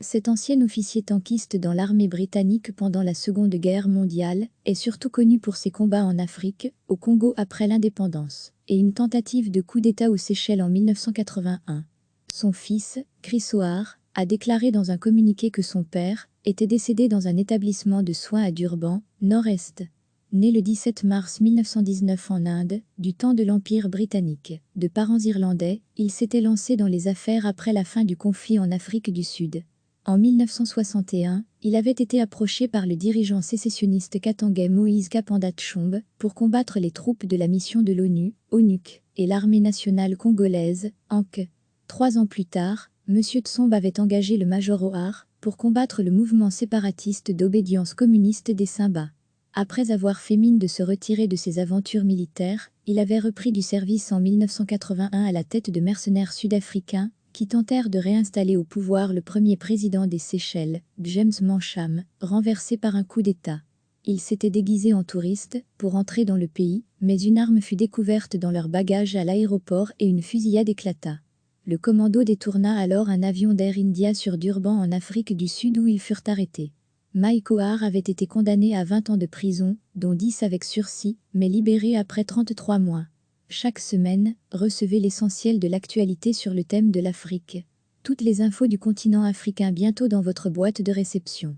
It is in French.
Cet ancien officier tankiste dans l'armée britannique pendant la Seconde Guerre mondiale est surtout connu pour ses combats en Afrique, au Congo après l'indépendance, et une tentative de coup d'État aux Seychelles en 1981. Son fils, Chris O'Hare, a déclaré dans un communiqué que son père était décédé dans un établissement de soins à Durban, Nord-Est. Né le 17 mars 1919 en Inde, du temps de l'Empire britannique, de parents irlandais, il s'était lancé dans les affaires après la fin du conflit en Afrique du Sud. En 1961, il avait été approché par le dirigeant sécessionniste katangais Moïse Kapanda Tshombe pour combattre les troupes de la mission de l'ONU, ONUC, et l'armée nationale congolaise, ANC. 3 ans plus tard, M. Tshombe avait engagé le major O'Hare pour combattre le mouvement séparatiste d'obédience communiste des Simba. Après avoir fait mine de se retirer de ses aventures militaires, il avait repris du service en 1981 à la tête de mercenaires sud-africains qui tentèrent de réinstaller au pouvoir le premier président des Seychelles, James Mancham, renversé par un coup d'État. Ils s'étaient déguisés en touristes pour entrer dans le pays, mais une arme fut découverte dans leurs bagages à l'aéroport et une fusillade éclata. Le commando détourna alors un avion d'Air India sur Durban en Afrique du Sud où ils furent arrêtés. Mike O'Hare avait été condamné à 20 ans de prison, dont 10 avec sursis, mais libéré après 33 mois. Chaque semaine, recevez l'essentiel de l'actualité sur le thème de l'Afrique. Toutes les infos du continent africain bientôt dans votre boîte de réception.